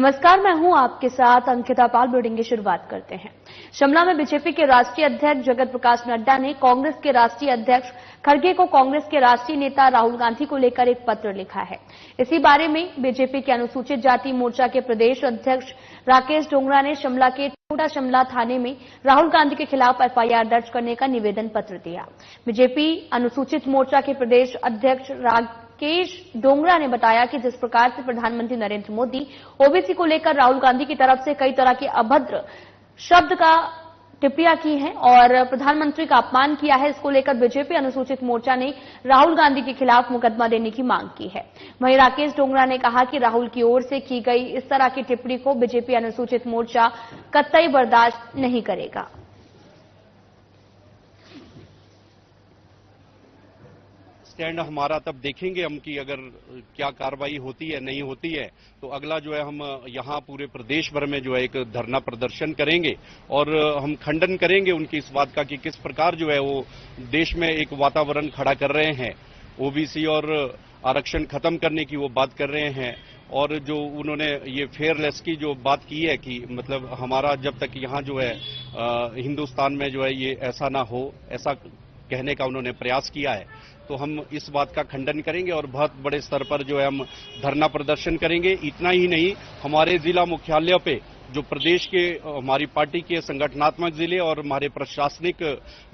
नमस्कार, मैं हूं आपके साथ अंकिता पाल। ब्रीडिंग की शुरुआत करते हैं। शिमला में बीजेपी के राष्ट्रीय अध्यक्ष जगत प्रकाश नड्डा ने कांग्रेस के राष्ट्रीय अध्यक्ष खड़गे को कांग्रेस के राष्ट्रीय नेता राहुल गांधी को लेकर एक पत्र लिखा है। इसी बारे में बीजेपी के अनुसूचित जाति मोर्चा के प्रदेश अध्यक्ष राकेश डोगरा ने शिमला के छोटा शिमला थाने में राहुल गांधी के खिलाफ एफआईआर दर्ज करने का निवेदन पत्र दिया। बीजेपी अनुसूचित मोर्चा के प्रदेश अध्यक्ष राकेश डोगरा ने बताया कि जिस प्रकार से प्रधानमंत्री नरेंद्र मोदी ओबीसी को लेकर राहुल गांधी की तरफ से कई तरह के अभद्र शब्द का टिप्पणियां की हैं और प्रधानमंत्री का अपमान किया है, इसको लेकर बीजेपी अनुसूचित मोर्चा ने राहुल गांधी के खिलाफ मुकदमा देने की मांग की है। वहीं राकेश डोगरा ने कहा कि राहुल की ओर से की गई इस तरह की टिप्पणी को बीजेपी अनुसूचित मोर्चा कतई बर्दाश्त नहीं करेगा। स्टैंड हमारा तब देखेंगे हम कि अगर क्या कार्रवाई होती है नहीं होती है तो अगला जो है हम यहाँ पूरे प्रदेश भर में जो है एक धरना प्रदर्शन करेंगे और हम खंडन करेंगे उनकी इस बात का कि किस प्रकार जो है वो देश में एक वातावरण खड़ा कर रहे हैं, ओबीसी और आरक्षण खत्म करने की वो बात कर रहे हैं। और जो उन्होंने ये फेयरलेस की जो बात की है कि मतलब हमारा जब तक यहाँ जो है हिंदुस्तान में जो है ये ऐसा ना हो, ऐसा कहने का उन्होंने प्रयास किया है, तो हम इस बात का खंडन करेंगे और बहुत बड़े स्तर पर जो है हम धरना प्रदर्शन करेंगे। इतना ही नहीं, हमारे जिला मुख्यालय पे जो प्रदेश के हमारी पार्टी के संगठनात्मक जिले और हमारे प्रशासनिक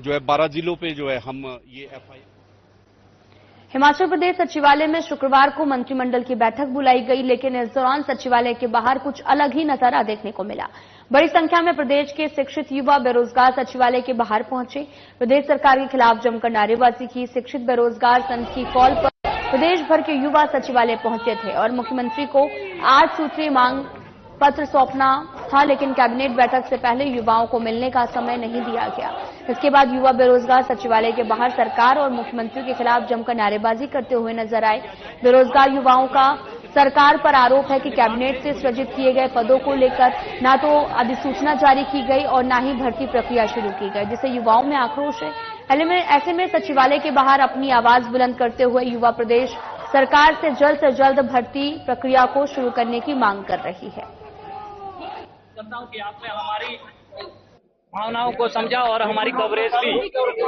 जो है 12 जिलों पे जो है हम ये एफआईआर। हिमाचल प्रदेश सचिवालय में शुक्रवार को मंत्रिमंडल की बैठक बुलाई गई, लेकिन इस दौरान सचिवालय के बाहर कुछ अलग ही नजारा देखने को मिला। बड़ी संख्या में प्रदेश के शिक्षित युवा बेरोजगार सचिवालय के बाहर पहुंचे। प्रदेश सरकार के खिलाफ जमकर नारेबाजी की। शिक्षित बेरोजगार संघ की कॉल पर प्रदेश भर के युवा सचिवालय पहुंचे थे और मुख्यमंत्री को 8 सूत्रीय मांग पत्र सौंपना था, लेकिन कैबिनेट बैठक से पहले युवाओं को मिलने का समय नहीं दिया गया। इसके बाद युवा बेरोजगार सचिवालय के बाहर सरकार और मुख्यमंत्री के खिलाफ जमकर नारेबाजी करते हुए नजर आए। बेरोजगार युवाओं का सरकार पर आरोप है कि कैबिनेट से सृजित किए गए पदों को लेकर न तो अधिसूचना जारी की गई और न ही भर्ती प्रक्रिया शुरू की गई, जिससे युवाओं में आक्रोश है। ऐसे में सचिवालय के बाहर अपनी आवाज बुलंद करते हुए युवा प्रदेश सरकार से जल्द भर्ती प्रक्रिया को शुरू करने की मांग कर रही है। कि आपने हमारी भावनाओं को समझा और हमारी कवरेज भी।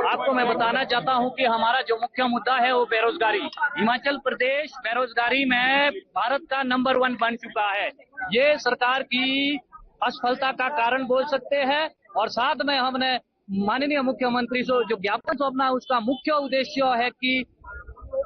आपको मैं बताना चाहता हूं कि हमारा जो मुख्य मुद्दा है वो बेरोजगारी। हिमाचल प्रदेश बेरोजगारी में भारत का नंबर 1 बन चुका है। ये सरकार की असफलता का कारण बोल सकते हैं और साथ में हमने माननीय मुख्यमंत्री से जो ज्ञापन सौंपना है उसका मुख्य उद्देश्य है कि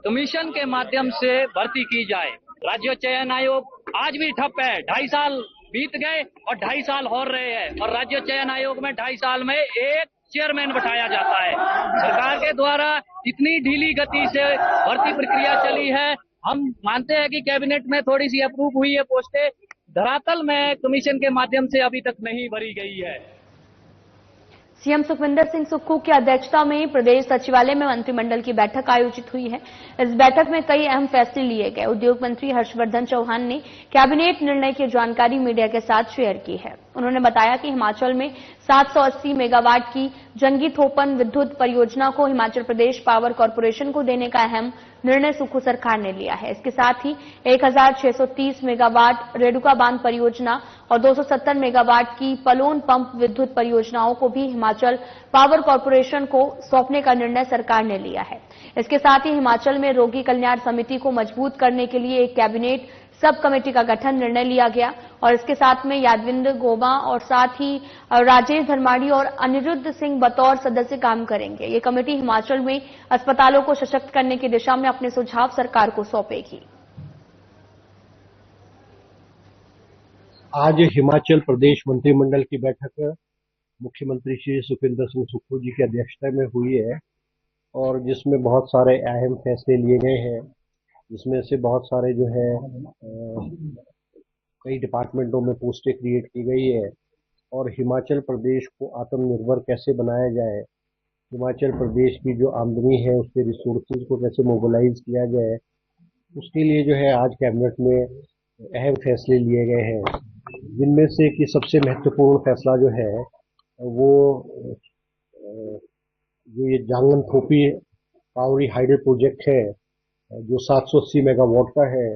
कमीशन के माध्यम से भर्ती की जाए। राज्य चयन आयोग आज भी ठप है। 2.5 साल बीत गए और 2.5 साल हो रहे हैं और राज्य चयन आयोग में 2.5 साल में एक चेयरमैन बैठाया जाता है। सरकार के द्वारा इतनी ढीली गति से भर्ती प्रक्रिया चली है। हम मानते हैं कि कैबिनेट में थोड़ी सी अप्रूव हुई है पोस्टें, धरातल में कमीशन के माध्यम से अभी तक नहीं भरी गई है। सीएम सुखविंदर सिंह सुक्खू की अध्यक्षता में प्रदेश सचिवालय में मंत्रिमंडल की बैठक आयोजित हुई है। इस बैठक में कई अहम फैसले लिए गए। उद्योग मंत्री हर्षवर्धन चौहान ने कैबिनेट निर्णय की जानकारी मीडिया के साथ शेयर की है। उन्होंने बताया कि हिमाचल में 780 मेगावाट की जंगी थोपन विद्युत परियोजना को हिमाचल प्रदेश पावर कॉर्पोरेशन को देने का अहम निर्णय सुक्खू सरकार ने लिया है। इसके साथ ही 1630 मेगावाट रेणुका बांध परियोजना और 270 मेगावाट की पलोन पंप विद्युत परियोजनाओं को भी हिमाचल पावर कॉर्पोरेशन को सौंपने का निर्णय सरकार ने लिया है। इसके साथ ही हिमाचल में रोगी कल्याण समिति को मजबूत करने के लिए एक कैबिनेट सब कमेटी का गठन निर्णय लिया गया और इसके साथ में यादविंद्र गोबा और साथ ही राजेश धर्माड़ी और अनिरुद्ध सिंह बतौर सदस्य काम करेंगे। ये कमेटी हिमाचल में अस्पतालों को सशक्त करने की दिशा में अपने सुझाव सरकार को सौंपेगी। आज हिमाचल प्रदेश मंत्रिमंडल की बैठक मुख्यमंत्री श्री सुखविंदर सिंह सुक्खू जी की अध्यक्षता में हुई है और जिसमें बहुत सारे अहम फैसले लिए गए हैं। जिसमें से बहुत सारे जो है कई डिपार्टमेंटों में पोस्टें क्रिएट की गई है और हिमाचल प्रदेश को आत्मनिर्भर कैसे बनाया जाए, हिमाचल प्रदेश की जो आमदनी है उसके रिसोर्सेज को कैसे मोबिलाइज किया जाए, उसके लिए जो है आज कैबिनेट में अहम फैसले लिए गए हैं। जिनमें से कि सबसे महत्वपूर्ण फैसला जो है वो जो ये जांगन थोपी पावरी हाइडल प्रोजेक्ट है जो 780 मेगावाट का है,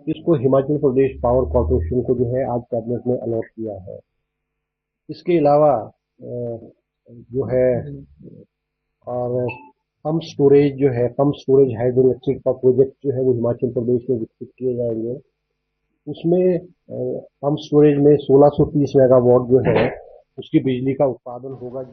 इसको हिमाचल प्रदेश पावर कॉर्पोरेशन को जो है आज कैबिनेट ने अलॉट किया है। इसके अलावा जो है और पम्प स्टोरेज जो है, पम्प स्टोरेज हाइड्रो इलेक्ट्रिक का प्रोजेक्ट जो है वो हिमाचल प्रदेश में विकसित किए जाएंगे। उसमें पम्प स्टोरेज में 1630 मेगावाट जो है उसकी बिजली का उत्पादन होगा।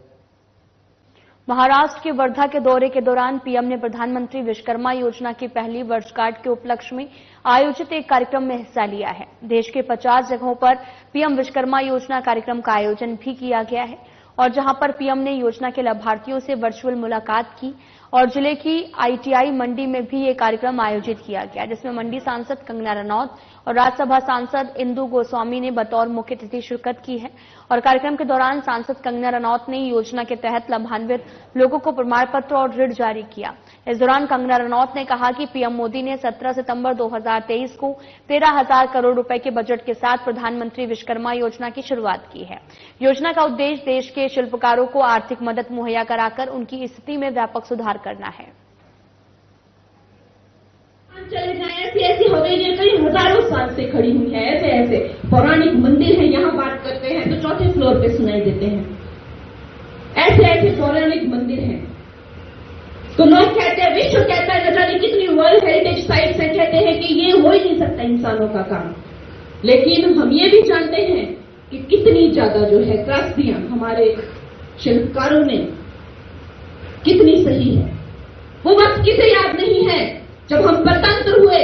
महाराष्ट्र के वर्धा के दौरे के दौरान पीएम ने प्रधानमंत्री विश्वकर्मा योजना की पहली वर्षगांठ के उपलक्ष्य में आयोजित एक कार्यक्रम में हिस्सा लिया है। देश के 50 जगहों पर पीएम विश्वकर्मा योजना कार्यक्रम का आयोजन भी किया गया है और जहां पर पीएम ने योजना के लाभार्थियों से वर्चुअल मुलाकात की और जिले की आईटीआई मंडी में भी ये कार्यक्रम आयोजित किया गया, जिसमें मंडी सांसद कंगना रनौत और राज्यसभा सांसद इंदु गोस्वामी ने बतौर मुख्य अतिथि शिरकत की है। और कार्यक्रम के दौरान सांसद कंगना रनौत ने योजना के तहत लाभान्वित लोगों को प्रमाण पत्र और ऋण जारी किया। इस दौरान कंगना रनौत ने कहा कि पीएम मोदी ने 17 सितंबर 2023 को 13,000 करोड़ रुपए के बजट के साथ प्रधानमंत्री विश्वकर्मा योजना की शुरुआत की है। योजना का उद्देश्य देश के शिल्पकारों को आर्थिक मदद मुहैया कराकर उनकी स्थिति में व्यापक सुधार करना है। चले जाए ऐसी हवेलियां कई हजारों साल से खड़ी हुई है, ऐसे ऐसे पौराणिक मंदिर है, यहाँ बात करते हैं तो चौथे फ्लोर पे सुनाई देते हैं। ऐसे ऐसे पौराणिक मंदिर हैं तो लोग कहते हैं, विश्व कहता है न जाने कितनी वर्ल्ड हेरिटेज साइट्स है, कहते हैं कि ये हो ही नहीं सकता इंसानों का काम। लेकिन हम ये भी जानते हैं कि कितनी ज्यादा जो है त्रासदियां हमारे शिल्पकारों ने कितनी सही है। वो वक्त किसे याद नहीं है जब हम स्वतंत्र हुए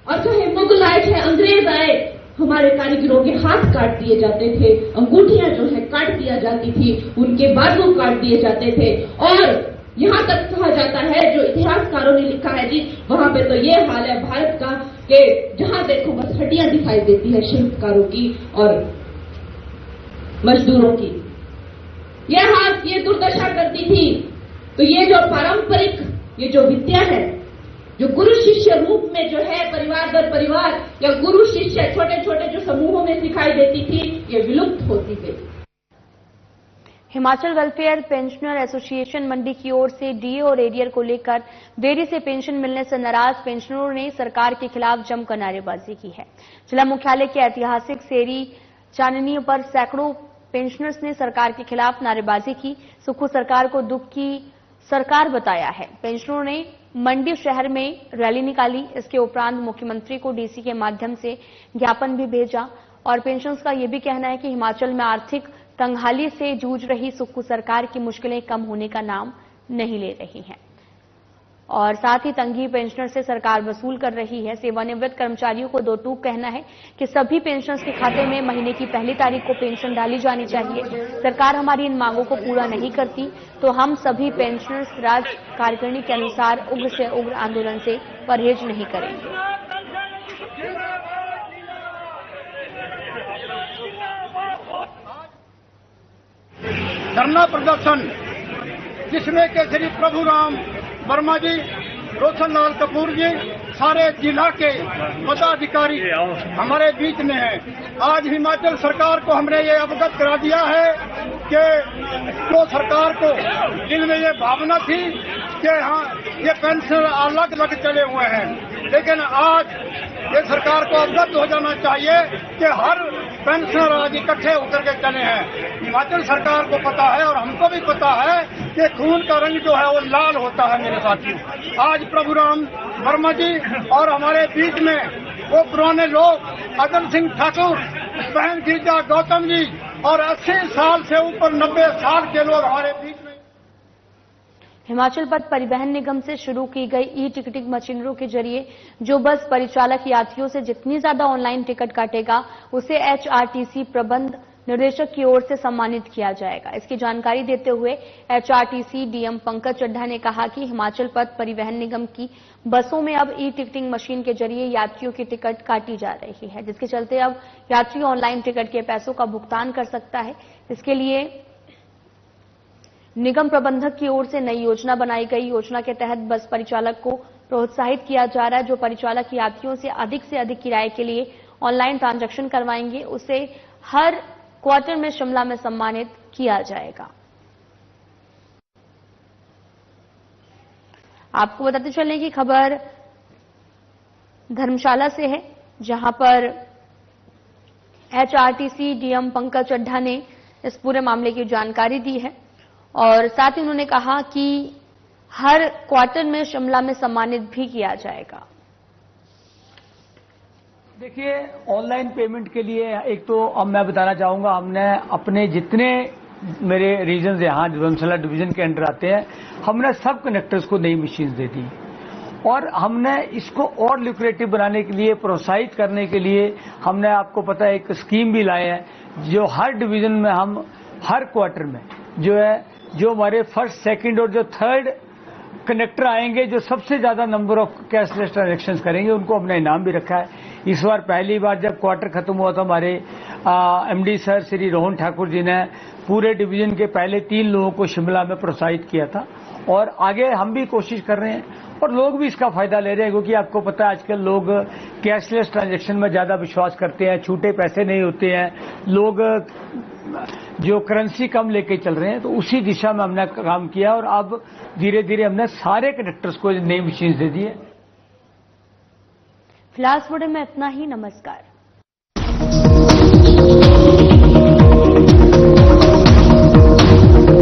और चाहे मुगल आए चाहे अंग्रेज आए, हमारे कारीगरों के हाथ काट दिए जाते थे, अंगूठियां जो है काट दिया जाती थी, उनके बाजू काट दिए जाते थे। और यहां तक कहा जाता है, जो इतिहासकारों ने लिखा है जी, वहां पे तो ये हाल है भारत का कि जहां देखो बस हड्डियां दिखाई देती है शिल्पकारों की और मजदूरों की। यह हाल, ये दुर्दशा करती थी। तो ये जो पारंपरिक ये जो विद्या है, जो गुरु शिष्य रूप में जो है परिवार दर परिवार या गुरु शिष्य छोटे छोटे जो समूहों में सिखाई देती थी, ये विलुप्त होती गई। हिमाचल वेलफेयर पेंशनर एसोसिएशन मंडी की ओर से डीए और एरियर को लेकर देरी से पेंशन मिलने से नाराज पेंशनरों ने सरकार के खिलाफ जमकर नारेबाजी की है। जिला मुख्यालय के ऐतिहासिक सेरी चांदनी पर सैकड़ों पेंशनर्स ने सरकार के खिलाफ नारेबाजी की। सुक्खू सरकार को दुख की सरकार बताया है। पेंशनरों ने मंडी शहर में रैली निकाली। इसके उपरांत मुख्यमंत्री को डीसी के माध्यम से ज्ञापन भी भेजा और पेंशनर्स का यह भी कहना है कि हिमाचल में आर्थिक तंगहाली से जूझ रही सुक्खू सरकार की मुश्किलें कम होने का नाम नहीं ले रही हैं और साथ ही तंगी पेंशनर से सरकार वसूल कर रही है। सेवानिवृत्त कर्मचारियों को दो टूक कहना है कि सभी पेंशनर्स के खाते में महीने की पहली तारीख को पेंशन डाली जानी चाहिए। सरकार हमारी इन मांगों को पूरा नहीं करती तो हम सभी पेंशनर्स राज्य कार्यकारिणी के अनुसार उग्र से उग्र आंदोलन से परहेज नहीं करेंगे। धरना प्रदर्शन जिसमें के श्री प्रभु राम वर्मा जी, रोशन लाल कपूर जी, सारे जिला के पदाधिकारी हमारे बीच में हैं। आज हिमाचल सरकार को हमने ये अवगत करा दिया है कि जो सरकार को दिल में ये भावना थी कि हाँ ये पेंशन अलग अलग चले हुए हैं, लेकिन आज ये सरकार को अवगत हो जाना चाहिए कि हर पेंशनर आज इकट्ठे होकर के चले हैं। हिमाचल सरकार को पता है और हमको भी पता है कि खून का रंग जो है वो लाल होता है। मेरे साथियों, आज प्रभु राम वर्मा जी और हमारे बीच में वो पुराने लोग अदम सिंह ठाकुर, बहन गिरजा गौतम जी और 80 साल से ऊपर 90 साल के लोग हमारे बीच में। हिमाचल पथ परिवहन निगम से शुरू की गई ई टिकटिंग मशीनरों के जरिए जो बस परिचालक यात्रियों से जितनी ज्यादा ऑनलाइन टिकट काटेगा उसे एचआरटीसी प्रबंध निर्देशक की ओर से सम्मानित किया जाएगा। इसकी जानकारी देते हुए एचआरटीसी डीएम पंकज चड्ढा ने कहा कि हिमाचल पथ परिवहन निगम की बसों में अब ई टिकटिंग मशीन के जरिए यात्रियों की टिकट काटी जा रही है, जिसके चलते अब यात्री ऑनलाइन टिकट के पैसों का भुगतान कर सकता है। इसके लिए निगम प्रबंधक की ओर से नई योजना बनाई गई। योजना के तहत बस परिचालक को प्रोत्साहित किया जा रहा है। जो परिचालक यात्रियों से अधिक किराए के लिए ऑनलाइन ट्रांजैक्शन करवाएंगे उसे हर क्वार्टर में शिमला में सम्मानित किया जाएगा। आपको बताते चलने की खबर धर्मशाला से है, जहां पर HRTC डीएम पंकज चड्ढा ने इस पूरे मामले की जानकारी दी है और साथ ही उन्होंने कहा कि हर क्वार्टर में शिमला में सम्मानित भी किया जाएगा। देखिए, ऑनलाइन पेमेंट के लिए एक तो अब मैं बताना चाहूंगा, हमने अपने जितने मेरे रीजन यहाँ धर्मशाला डिवीजन के अंडर आते हैं, हमने सब कनेक्टर्स को नई मशीन दे दी और हमने इसको और ल्यूक्रेटिव बनाने के लिए, प्रोत्साहित करने के लिए हमने, आपको पता है, एक स्कीम भी लाए हैं जो हर डिवीजन में हम हर क्वार्टर में जो हमारे फर्स्ट, सेकंड और जो थर्ड कनेक्टर आएंगे, जो सबसे ज्यादा नंबर ऑफ कैशलेस ट्रांजैक्शंस करेंगे, उनको हमने इनाम भी रखा है। इस बार पहली बार जब क्वार्टर खत्म हुआ था, हमारे MD सर श्री रोहन ठाकुर जी ने पूरे डिवीजन के पहले 3 लोगों को शिमला में प्रोत्साहित किया था और आगे हम भी कोशिश कर रहे हैं और लोग भी इसका फायदा ले रहे हैं, क्योंकि आपको पता है आजकल लोग कैशलेस ट्रांजैक्शन में ज्यादा विश्वास करते हैं, छूटे पैसे नहीं होते हैं, लोग जो करेंसी कम लेके चल रहे हैं, तो उसी दिशा में हमने काम किया और अब धीरे धीरे हमने सारे कनेक्टर्स को नई मशीन दे दी है। फिलहाल इस बुलेटिन में इतना ही। नमस्कार।